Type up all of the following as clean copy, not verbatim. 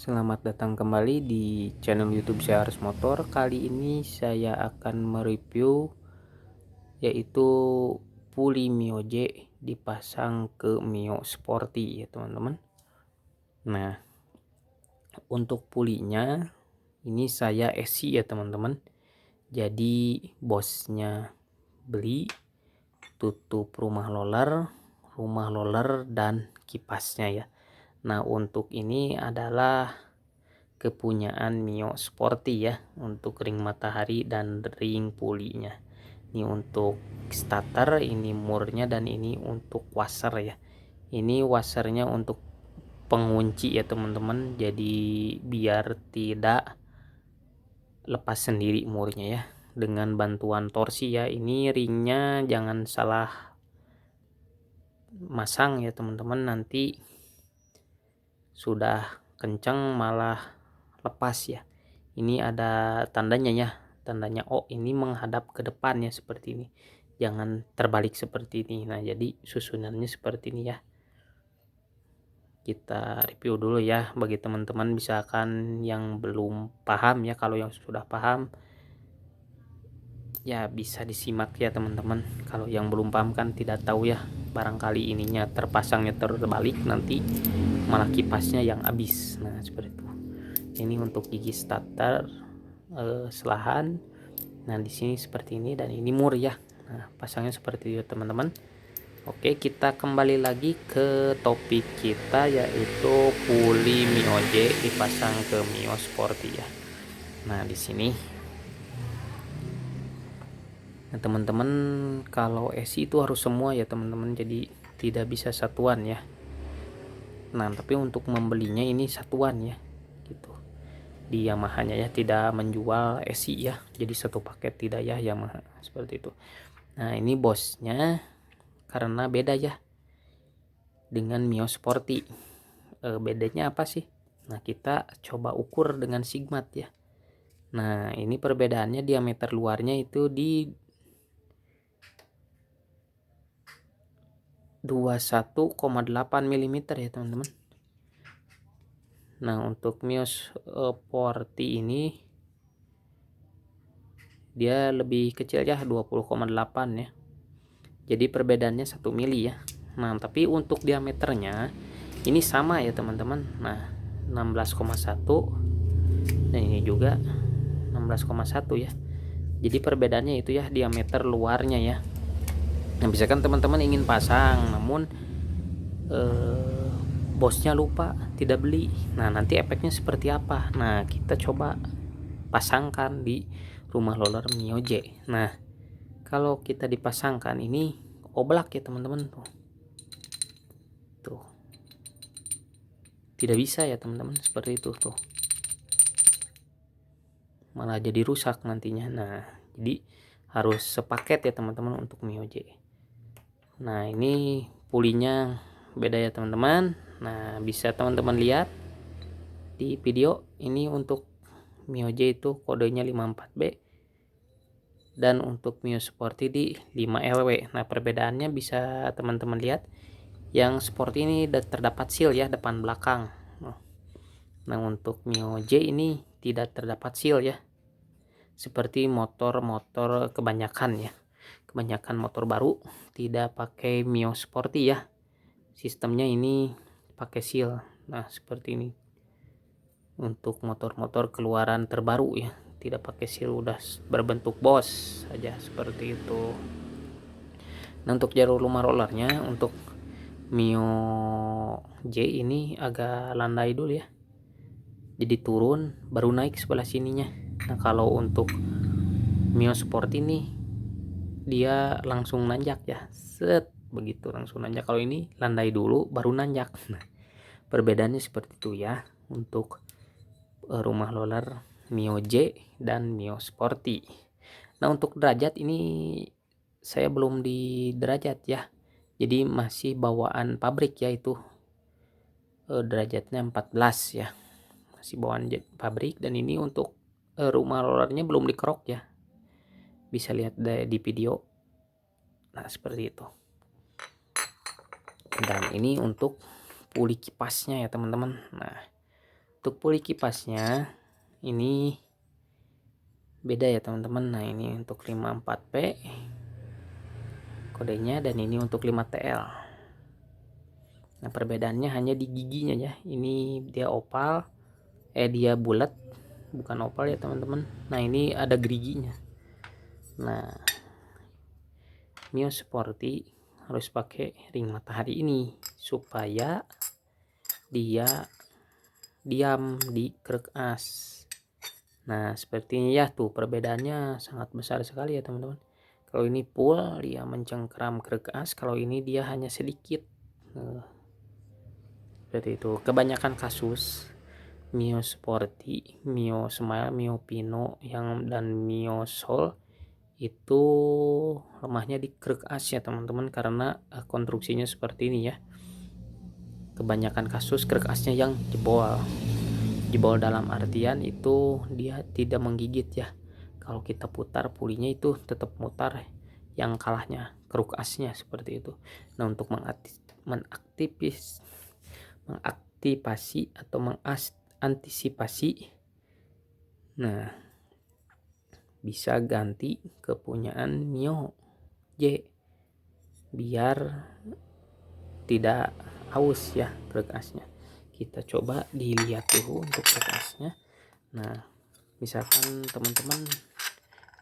Selamat datang kembali di channel YouTube saya Aris Motor. Kali ini saya akan mereview yaitu puli Mio J dipasang ke Mio Sporty ya teman-teman. Nah, untuk pulinya ini saya esi ya teman-teman. Jadi bosnya beli tutup rumah roller dan kipasnya ya. Nah, untuk ini adalah kepunyaan Mio Sporty ya, untuk ring matahari dan ring pulinya. Ini untuk starter, ini murnya, dan ini untuk washer ya. Ini washernya untuk pengunci ya teman-teman, jadi biar tidak lepas sendiri murnya ya, dengan bantuan torsi ya. Ini ringnya jangan salah masang ya teman-teman, nanti sudah kencang malah lepas ya. Ini ada tandanya ya, tandanya ini menghadap ke depan ya, seperti ini, jangan terbalik seperti ini. Nah, jadi susunannya seperti ini ya. Kita review dulu ya bagi teman-teman misalkan yang belum paham ya. Kalau yang sudah paham ya bisa disimak ya teman-teman. Kalau yang belum paham kan tidak tahu ya, barangkali ininya terpasangnya terbalik, nanti malah kipasnya yang habis. Nah, seperti itu. Ini untuk gigi starter selahan. Nah, di sini seperti ini, dan ini mur ya. Nah, pasangnya seperti itu teman-teman. Oke, kita kembali lagi ke topik kita, yaitu puli Mio J dipasang ke Mio Sporty ya. Nah, di sini nah teman-teman, kalau esi itu harus semua ya teman-teman, jadi tidak bisa satuan ya. Nah, tapi untuk membelinya ini satuan ya gitu. Di Yamaha-nya ya, tidak menjual esi ya, jadi satu paket tidak ya Yamaha, seperti itu. Nah, ini bosnya karena beda ya dengan Mio Sporty. Bedanya apa sih? Nah, kita coba ukur dengan Sigmat ya. Nah, ini perbedaannya, diameter luarnya itu di 21,8 mm ya teman-teman. Nah, untuk Mio Sporty ini dia lebih kecil ya, 20,8 ya. Jadi perbedaannya 1 mili ya. Nah, tapi untuk diameternya ini sama ya teman-teman. Nah, 16,1, dan ini juga 16,1 ya. Jadi perbedaannya itu ya, diameter luarnya ya. Nah, misalkan teman-teman ingin pasang namun bosnya lupa, tidak beli. Nah, nanti efeknya seperti apa? Nah, kita coba pasangkan di rumah roller Mio J. Nah, kalau kita dipasangkan ini oblak ya teman-teman tuh. Tuh. Tidak bisa ya teman-teman, seperti itu tuh. Malah jadi rusak nantinya. Nah, jadi harus sepaket ya teman-teman untuk Mio J. Nah, ini pulinya beda ya teman-teman. Nah, bisa teman-teman lihat di video ini. Untuk Mio J itu kodenya 54B, dan untuk Mio Sporty di 5LW. Nah, perbedaannya bisa teman-teman lihat, yang Sport ini terdapat seal ya, depan belakang. Nah, untuk Mio J ini tidak terdapat seal ya, seperti motor-motor kebanyakan ya. Kebanyakan motor baru tidak pakai Mio Sporty ya, sistemnya ini pakai seal. Nah, seperti ini untuk motor-motor keluaran terbaru ya, tidak pakai seal, udah berbentuk bos saja, seperti itu. Nah, untuk jalur rumah rollernya untuk Mio J ini agak landai dulu ya, jadi turun baru naik sebelah sininya. Nah, kalau untuk Mio Sport ini dia langsung nanjak ya, set begitu langsung nanjak. Kalau ini landai dulu baru nanjak. Nah, perbedaannya seperti itu ya untuk rumah roller Mio J dan Mio Sporty. Nah, untuk derajat ini saya belum di derajat ya, jadi masih bawaan pabrik ya, itu derajatnya 14 ya, masih bawaan pabrik. Dan ini untuk rumah rollernya belum dikerok ya, bisa lihat di video. Nah, seperti itu. Dan ini untuk puli kipasnya ya teman-teman. Nah, Untuk puli kipasnya ini beda ya teman-teman. Nah ini untuk 54P kodenya, dan ini untuk 5TL. Nah perbedaannya hanya di giginya ya. Ini dia opal, dia bulat, bukan opal ya teman-teman. Nah ini ada geriginya. Nah Mio Sporty harus pakai ring matahari ini supaya dia diam di krek as. Nah seperti ini ya, tuh perbedaannya sangat besar sekali ya teman-teman. Kalau ini full dia mencengkeram krek as, kalau ini dia hanya sedikit. Seperti itu. Kebanyakan kasus Mio Sporty, Mio Smile, Mio Pino dan Mio Soul itu lemahnya di krek as ya teman-teman, karena konstruksinya seperti ini ya. Kebanyakan kasus krek asnya yang jebol dalam artian itu dia tidak menggigit ya. Kalau kita putar pulinya itu tetap mutar, yang kalahnya kruk asnya seperti itu. Nah untuk mengaktifasi atau mengantisipasi, nah bisa ganti kepunyaan Mio J biar tidak aus ya krek asnya. Kita coba dilihat dulu untuk krek asnya. Nah misalkan teman-teman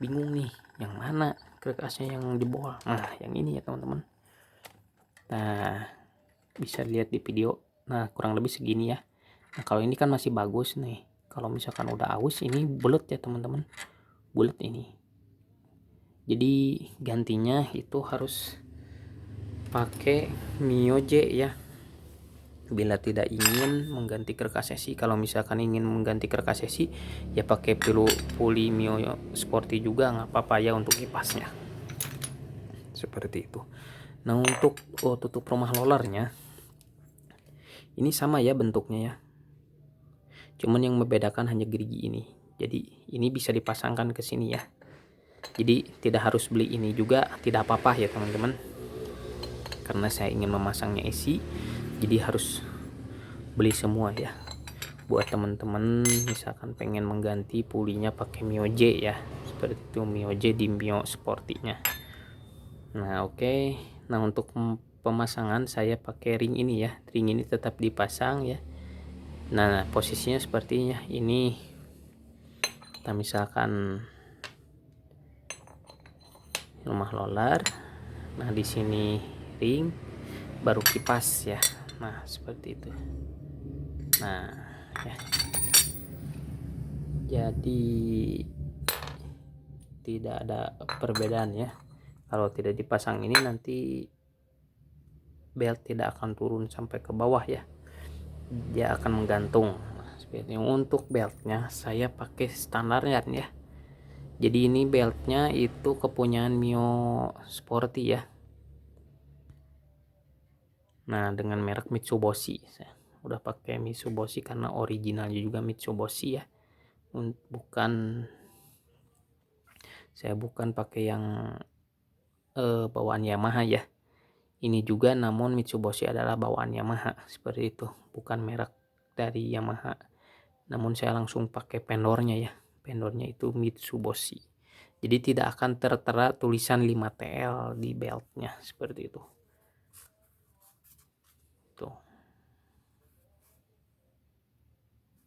bingung nih yang mana krek asnya yang jebol, nah yang ini ya teman-teman. Nah bisa lihat di video. Nah kurang lebih segini ya. Nah kalau ini kan masih bagus nih. Kalau misalkan udah aus ini bulat ya teman-teman, bulat ini. Jadi gantinya itu harus pakai Mio J ya. Bila tidak ingin mengganti krek asesi, kalau misalkan ingin mengganti krek asesi ya pakai puli Mio Sporty juga nggak apa-apa ya untuk kipasnya. Seperti itu. Nah untuk tutup rumah rollernya ini sama ya bentuknya ya. Cuman yang membedakan hanya gerigi ini. Jadi ini bisa dipasangkan ke sini ya. Jadi tidak harus beli ini juga, tidak apa-apa ya teman-teman. Karena saya ingin memasangnya isi, jadi harus beli semua ya. Buat teman-teman misalkan pengen mengganti pulinya pakai Mio J ya, seperti itu, Mio J di Mio Sporty-nya. Nah oke. Nah untuk pemasangan saya pakai ring ini ya. Ring ini tetap dipasang ya. Nah posisinya sepertinya ini. Kita misalkan rumah roller. Nah di sini ring, baru kipas ya. Nah seperti itu. Nah ya. Jadi tidak ada perbedaan ya. Kalau tidak dipasang ini nanti belt tidak akan turun sampai ke bawah ya. Dia akan menggantung. Nah, seperti untuk beltnya saya pakai standarnya ya. Jadi ini beltnya itu kepunyaan Mio Sporty ya. Nah dengan merek Mitsubishi. Saya udah pakai Mitsubishi karena originalnya juga Mitsubishi ya. Saya bukan pakai yang bawaan Yamaha ya. Ini juga namun Mitsubishi adalah bawaan Yamaha, seperti itu, bukan merek dari Yamaha. Namun saya langsung pakai pendornya ya. Pendornya itu Mitsubishi. Jadi tidak akan tertera tulisan 5TL di beltnya, seperti itu. Tuh.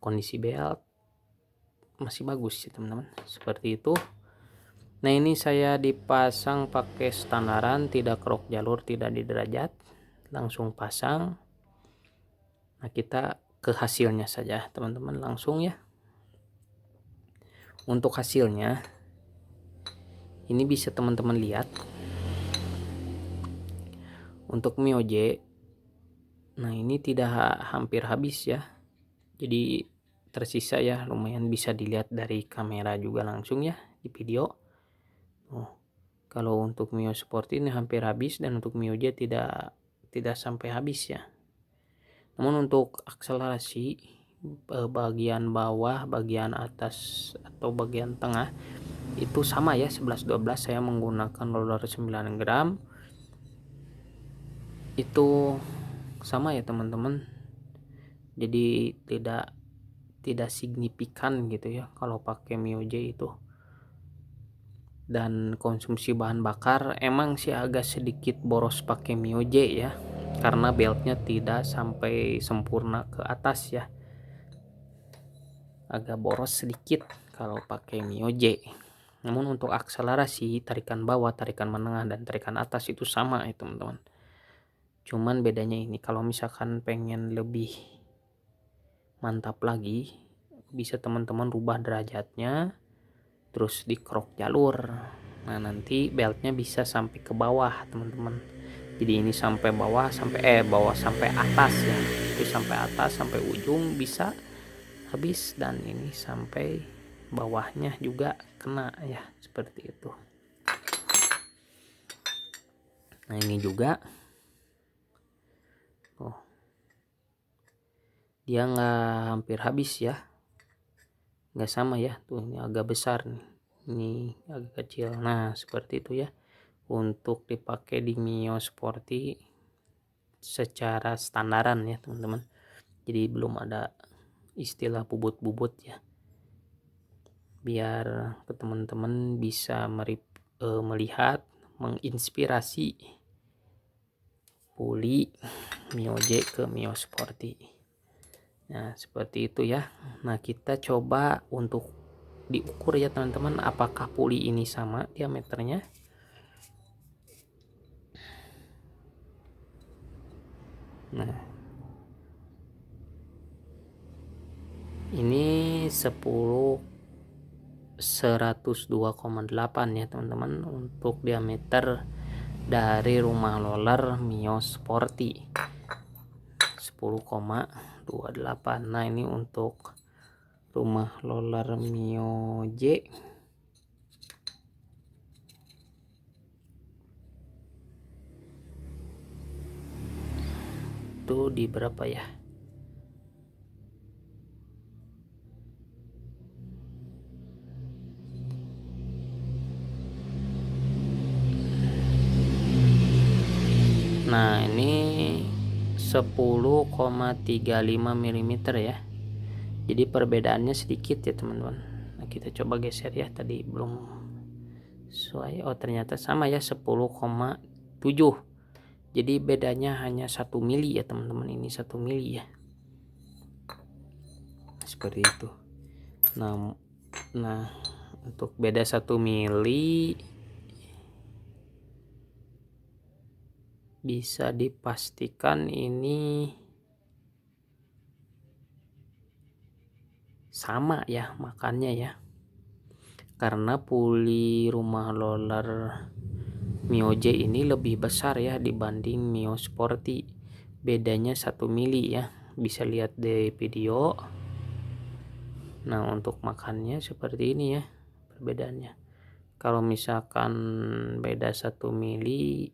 Kondisi belt masih bagus sih teman-teman, seperti itu. Nah ini saya dipasang pakai standaran, tidak kerok jalur, tidak di derajat, langsung pasang. Nah kita ke hasilnya saja teman-teman langsung ya. Untuk hasilnya ini bisa teman-teman lihat. Untuk Mio J, nah ini tidak hampir habis ya. Jadi tersisa ya, lumayan bisa dilihat dari kamera juga langsung ya di video. Kalau untuk Mio Sport ini hampir habis, dan untuk Mio J tidak sampai habis ya. Namun untuk akselerasi bagian bawah, bagian atas atau bagian tengah itu sama ya, 11-12. Saya menggunakan roller 9 gram. Itu sama ya teman-teman. Jadi tidak tidak signifikan gitu ya kalau pakai Mio J itu. Dan konsumsi bahan bakar emang sih agak sedikit boros pakai Mio J ya, karena beltnya tidak sampai sempurna ke atas ya, agak boros sedikit kalau pakai Mio J. Namun untuk akselerasi, tarikan bawah, tarikan menengah, dan tarikan atas itu sama ya teman-teman. Cuman bedanya ini, kalau misalkan pengen lebih mantap lagi, bisa teman-teman rubah derajatnya, terus di crok jalur. Nah nanti beltnya bisa sampai ke bawah teman-teman, jadi ini sampai bawah sampai atas ya, itu sampai atas sampai ujung bisa habis, dan ini sampai bawahnya juga kena ya, seperti itu. Nah ini juga dia nggak hampir habis ya, nggak sama ya, tuh ini agak besar nih, ini agak kecil. Nah seperti itu ya untuk dipakai di Mio Sporty secara standaran ya teman-teman, jadi belum ada istilah bubut-bubut ya, biar teman-teman bisa melihat, menginspirasi puli Mio J ke Mio Sporty. Nah seperti itu ya. Nah kita coba untuk diukur ya teman-teman, apakah puli ini sama diameternya. Nah ini 102,8 ya teman-teman untuk diameter dari rumah roller Mio Sporty 10,28. Nah ini untuk rumah roller Mio J itu di berapa ya? Nah ini 10,35 mm ya, jadi perbedaannya sedikit ya teman-teman. Nah kita coba geser ya, tadi belum sesuai, oh ternyata sama ya 10,7, jadi bedanya hanya 1 mili ya teman-teman, ini 1 mili ya, seperti itu. Nah untuk beda 1 mili bisa dipastikan ini sama ya makannya ya, karena puli rumah roller Mio J ini lebih besar ya dibanding Mio Sporty, bedanya 1 mili ya, bisa lihat di video. Nah untuk makannya seperti ini ya perbedaannya. Kalau misalkan beda 1 mili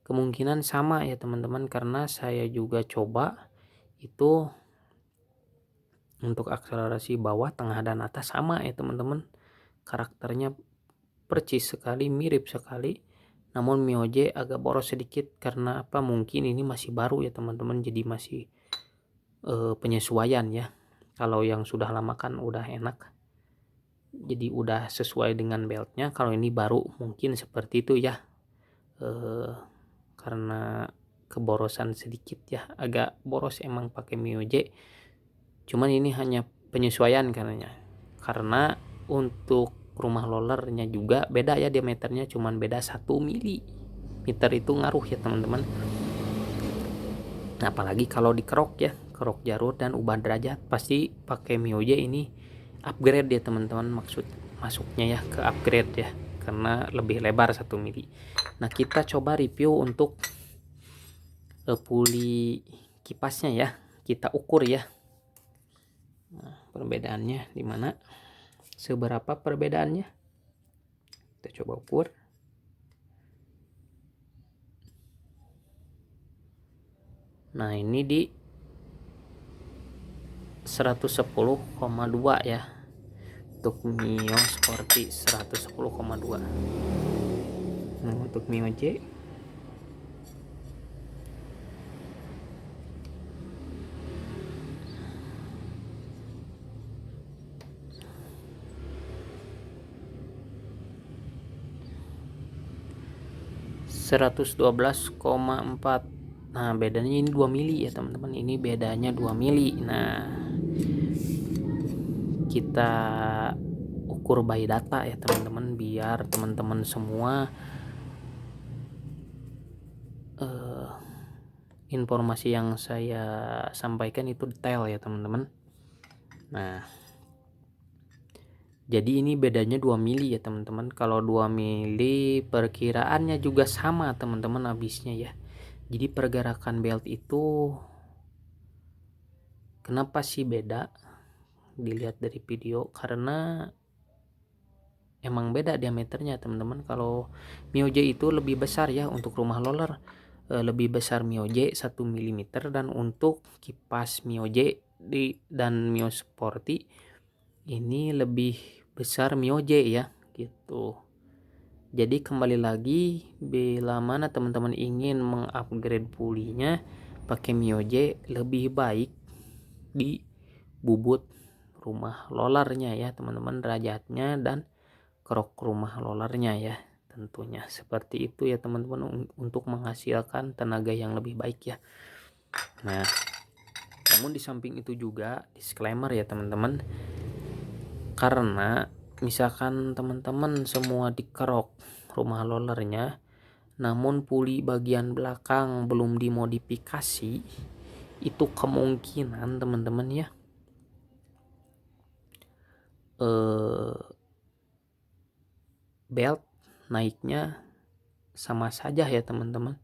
kemungkinan sama ya teman-teman, karena saya juga coba itu untuk akselerasi bawah, tengah, dan atas sama ya teman-teman, karakternya percis sekali, mirip sekali. Namun Mio J agak boros sedikit, karena apa, mungkin ini masih baru ya teman-teman, jadi masih penyesuaian ya. Kalau yang sudah lama kan udah enak, jadi udah sesuai dengan beltnya. Kalau ini baru mungkin seperti itu ya, karena keborosan sedikit ya, agak boros emang pakai Mio J. Cuman ini hanya penyesuaian karena untuk rumah rollernya juga beda ya diameternya, cuman beda 1 mili meter, itu ngaruh ya teman-teman. Nah, apalagi kalau di kerok ya, kerok jalur dan ubah derajat, pasti pakai Mio J ini upgrade ya teman-teman, masuknya ya ke upgrade ya, karena lebih lebar 1 mili. Nah kita coba review untuk puli kipasnya ya, kita ukur ya. Nah, perbedaannya di mana? Seberapa perbedaannya? Kita coba ukur. Nah, ini di 110,2 ya. Untuk Mio Sporty 110,2. Nah, untuk Mio J 112,4. Nah bedanya ini 2 mili ya teman-teman, ini bedanya 2 mili. Nah kita ukur by data ya teman-teman, biar teman-teman semua informasi yang saya sampaikan itu detail ya teman-teman. Nah jadi ini bedanya 2 mili ya teman-teman. Kalau 2 mili perkiraannya juga sama teman-teman habisnya ya. Jadi pergerakan belt itu kenapa sih beda? Dilihat dari video, karena emang beda diameternya teman-teman. Kalau Mioje itu lebih besar ya untuk rumah roller, lebih besar Mioje 1 mm, dan untuk kipas Mioje dan Mio Sporty ini lebih besar Mioje ya gitu. Jadi kembali lagi, bila mana teman-teman ingin mengupgrade pulinya pakai Mioje, lebih baik di bubut rumah rollernya ya teman-teman, derajatnya dan krok rumah rollernya ya, tentunya seperti itu ya teman-teman, untuk menghasilkan tenaga yang lebih baik ya. Nah namun di samping itu juga disclaimer ya teman-teman, karena misalkan teman-teman semua dikerok rumah rollernya namun puli bagian belakang belum dimodifikasi, itu kemungkinan teman-teman ya belt naiknya sama saja ya teman-teman.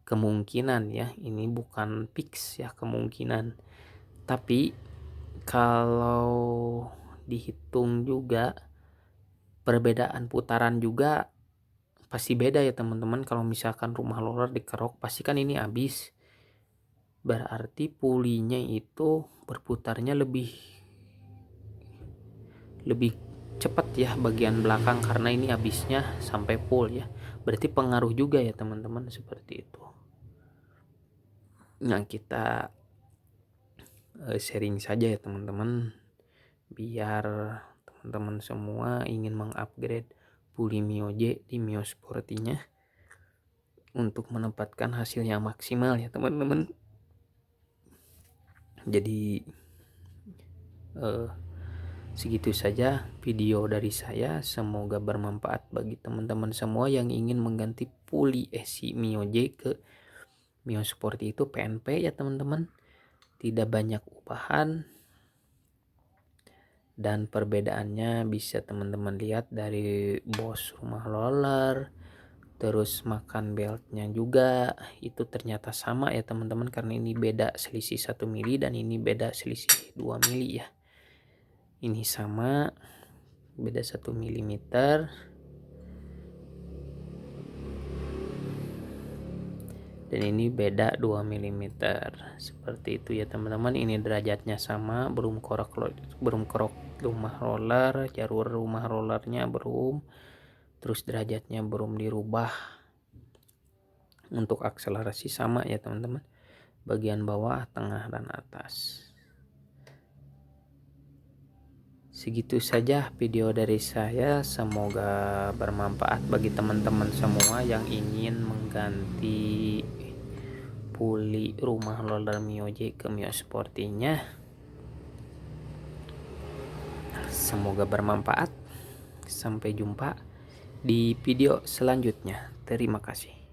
Kemungkinan ya, ini bukan fix ya, kemungkinan. Tapi kalau dihitung juga perbedaan putaran juga pasti beda ya teman-teman. Kalau misalkan rumah roller dikerok pasti kan ini habis, berarti pulinya itu berputarnya lebih cepat ya bagian belakang, karena ini habisnya sampai full ya. Berarti pengaruh juga ya teman-teman, seperti itu. Nah kita sharing saja ya teman-teman, biar teman-teman semua ingin mengupgrade puli Mioje di Mio Sporty-nya untuk menempatkan hasil yang maksimal ya teman-teman. Jadi segitu saja video dari saya, semoga bermanfaat bagi teman-teman semua yang ingin mengganti puli esi Mioje ke Mio Sporty. Itu PNP ya teman-teman, tidak banyak ubahan, dan perbedaannya bisa teman-teman lihat dari bos rumah roller, terus makan beltnya juga itu ternyata sama ya teman-teman, karena ini beda selisih 1 mili dan ini beda selisih 2 mili ya. Ini sama beda 1 mm, dan ini beda 2 mm, seperti itu ya teman-teman. Ini derajatnya sama, belum kerok rumah roller, jalur rumah rollernya belum, terus derajatnya belum dirubah. Untuk akselerasi sama ya teman-teman, bagian bawah, tengah, dan atas. Segitu saja video dari saya, semoga bermanfaat bagi teman-teman semua yang ingin mengganti puli rumah roller Mioje ke Mio Sporty-nya. Semoga bermanfaat. Sampai jumpa di video selanjutnya. Terima kasih.